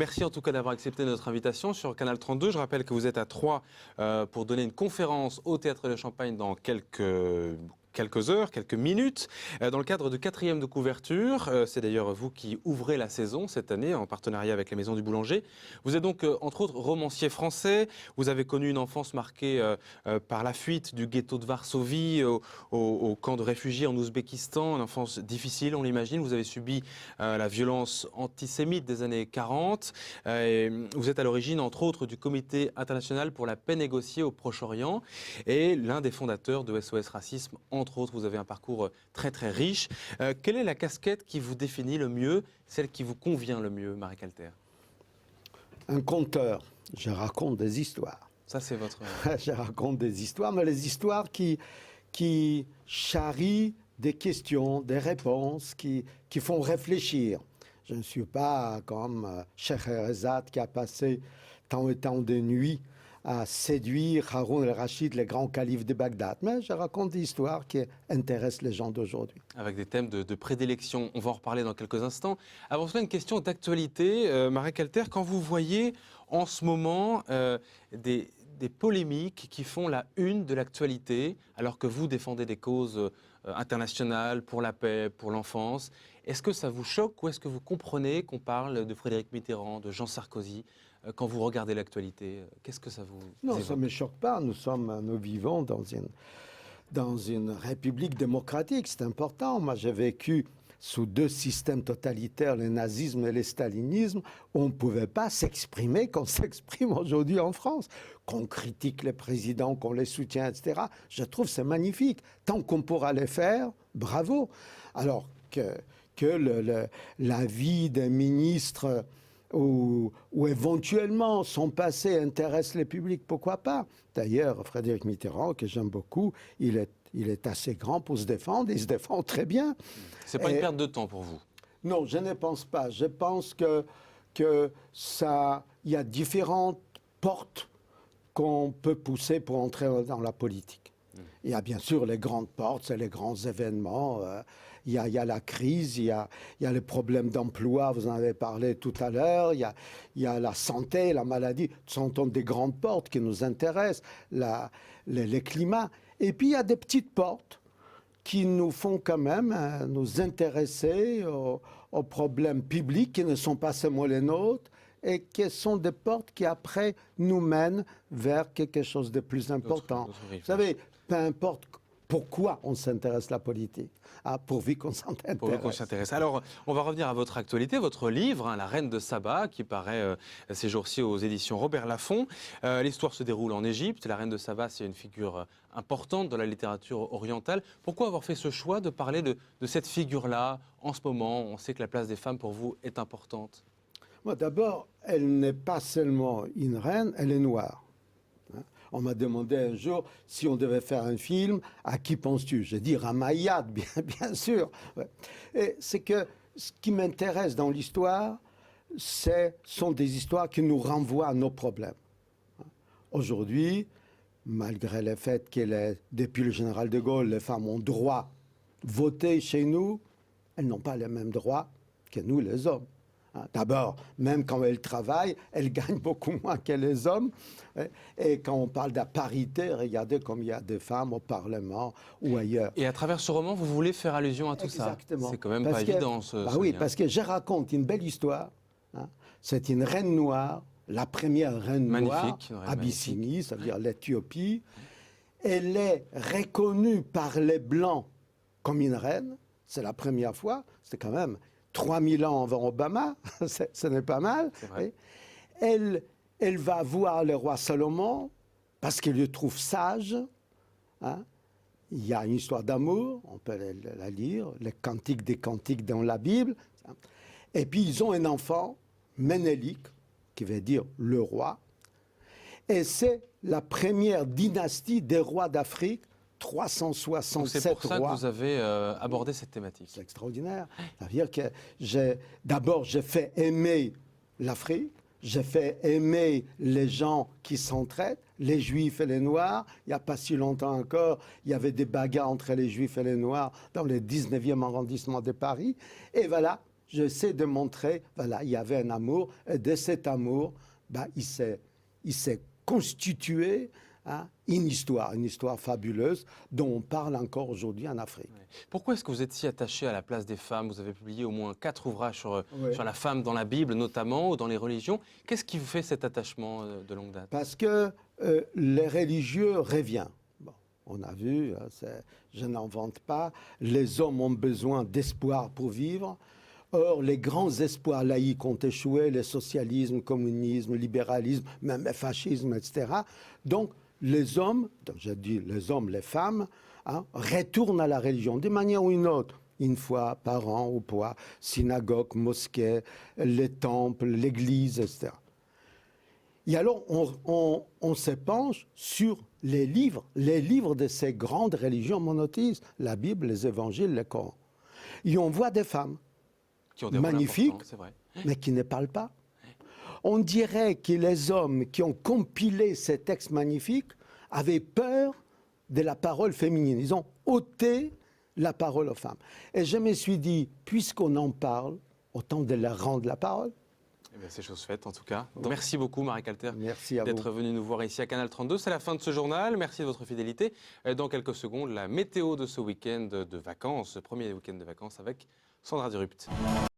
Merci en tout cas d'avoir accepté notre invitation sur Canal 32. Je rappelle que vous êtes à Troyes pour donner une conférence au Théâtre de Champagne dans quelques heures, quelques minutes, dans le cadre de 4e de couverture. C'est d'ailleurs vous qui ouvrez la saison cette année en partenariat avec les Maisons du Boulanger. Vous êtes donc, entre autres, romancier français. Vous avez connu une enfance marquée par la fuite du ghetto de Varsovie au camp de réfugiés en Ouzbékistan, une enfance difficile, on l'imagine. Vous avez subi la violence antisémite des années 40. Vous êtes à l'origine, entre autres, du Comité international pour la paix négociée au Proche-Orient et l'un des fondateurs de SOS Racisme. Entre autres, vous avez un parcours très très riche. Quelle est la casquette qui vous définit le mieux, celle qui vous convient le mieux, Marek Alter? Un conteur. Je raconte des histoires. Ça, c'est votre... Je raconte des histoires, mais les histoires qui charrient des questions, des réponses, qui font réfléchir. Je ne suis pas comme Scheherazade qui a passé tant et tant de nuits à séduire Haroun el-Rachid, le grand calife de Bagdad. Mais je raconte des histoires qui intéressent les gens d'aujourd'hui. Avec des thèmes de prédilection. On va en reparler dans quelques instants. Avant cela, une question d'actualité. Marek Alter, quand vous voyez en ce moment des polémiques qui font la une de l'actualité, alors que vous défendez des causes internationales pour la paix, pour l'enfance, est-ce que ça vous choque ou est-ce que vous comprenez qu'on parle de Frédéric Mitterrand, de Jean Sarkozy quand vous regardez l'actualité? Qu'est-ce que ça vous Non, évoque? ça ne me choque pas. Nous vivons dans une république démocratique. C'est important. Moi, j'ai vécu sous 2 systèmes totalitaires, le nazisme et le stalinisme. On ne pouvait pas s'exprimer comme on s'exprime aujourd'hui en France. Qu'on critique les présidents, qu'on les soutient, etc. Je trouve que c'est magnifique. Tant qu'on pourra les faire, bravo. Alors que la vie des ministres ou éventuellement son passé intéresse les publics, pourquoi pas? D'ailleurs, Frédéric Mitterrand, que j'aime beaucoup, il est assez grand pour se défendre, il se défend très bien. C'est pas une perte de temps pour vous? Non, je ne pense pas. Je pense que il y a différentes portes qu'on peut pousser pour entrer dans la politique. Il y a bien sûr les grandes portes, c'est les grands événements. Il y a la crise, il y a les problèmes d'emploi, vous en avez parlé tout à l'heure. Il y a la santé, la maladie. Ce sont des grandes portes qui nous intéressent, les climats. Et puis il y a des petites portes qui nous font quand même nous intéresser aux problèmes publics qui ne sont pas seulement les nôtres, et qui sont des portes qui après nous mènent vers quelque chose de plus important. Vous savez, peu importe pourquoi on s'intéresse à la politique, pourvu qu'on s'intéresse. Alors, on va revenir à votre actualité, votre livre, La Reine de Saba, qui paraît ces jours-ci aux éditions Robert Laffont. L'histoire se déroule en Égypte. La Reine de Saba, c'est une figure importante dans la littérature orientale. Pourquoi avoir fait ce choix de parler de cette figure-là en ce moment? On sait que la place des femmes, pour vous, est importante. D'abord, elle n'est pas seulement une reine, elle est noire. On m'a demandé un jour si on devait faire un film, à qui penses-tu? J'ai dit Ramayad, bien sûr. Et c'est que ce qui m'intéresse dans l'histoire, sont des histoires qui nous renvoient à nos problèmes. Aujourd'hui, malgré le fait que depuis le général de Gaulle, les femmes ont droit de voter chez nous, elles n'ont pas les mêmes droits que nous, les hommes. D'abord, même quand elles travaillent, elles gagnent beaucoup moins que les hommes. Et quand on parle de la parité, regardez comme il y a des femmes au Parlement ou ailleurs. Et à travers ce roman, vous voulez faire allusion à tout Exactement. Ça? C'est quand même pas évident, ce oui, lien. parce que je raconte une belle histoire. C'est une reine noire, la première reine noire, Abyssinie, ça veut dire l'Éthiopie. Elle est reconnue par les Blancs comme une reine. C'est la première fois. C'est quand même 3000 ans avant Obama, ce n'est pas mal. Elle va voir le roi Salomon parce qu'il le trouve sage. Il y a une histoire d'amour, on peut la lire, les cantiques des cantiques dans la Bible. Et puis ils ont un enfant, Ménélik, qui veut dire le roi. Et c'est la première dynastie des rois d'Afrique. 367 rois. C'est pour ça que vous avez abordé cette thématique. C'est extraordinaire. C'est-à-dire que d'abord, j'ai fait aimer l'Afrique, j'ai fait aimer les gens qui s'entraident, les Juifs et les Noirs. Il n'y a pas si longtemps encore, il y avait des bagarres entre les Juifs et les Noirs dans le 19e arrondissement de Paris. Et voilà, j'essaie de montrer, voilà, il y avait un amour, et de cet amour, il s'est constitué une histoire fabuleuse dont on parle encore aujourd'hui en Afrique. Ouais. Pourquoi est-ce que vous êtes si attaché à la place des femmes? Vous avez publié au moins 4 ouvrages sur la femme dans la Bible notamment, ou dans les religions. Qu'est-ce qui vous fait cet attachement de longue date? Parce que les religieux reviennent. Bon, on a vu, je n'invente pas, les hommes ont besoin d'espoir pour vivre. Or, les grands espoirs laïques ont échoué, le socialisme, le communisme, le libéralisme, même le fascisme, etc. Donc, les hommes, donc je dis les hommes, les femmes, retournent à la religion d'une manière ou une autre, une fois par an ou pas, synagogue, mosquée, les temples, l'église, etc. Et alors, on se penche sur les livres de ces grandes religions monothéistes, la Bible, les évangiles, le Coran. Et on voit des femmes Qui ont des rôles magnifiques, importants, c'est vrai. mais qui ne parlent pas. On dirait que les hommes qui ont compilé ces textes magnifiques avaient peur de la parole féminine. Ils ont ôté la parole aux femmes. Et je me suis dit, puisqu'on en parle, autant de leur rendre la parole. Eh bien, c'est chose faite en tout cas. Donc, merci beaucoup Marek Alter Merci à d'être vous. venu nous voir ici à Canal 32. C'est la fin de ce journal. Merci de votre fidélité. Dans quelques secondes, la météo de ce week-end de vacances, ce premier week-end de vacances avec Sandra Durupt.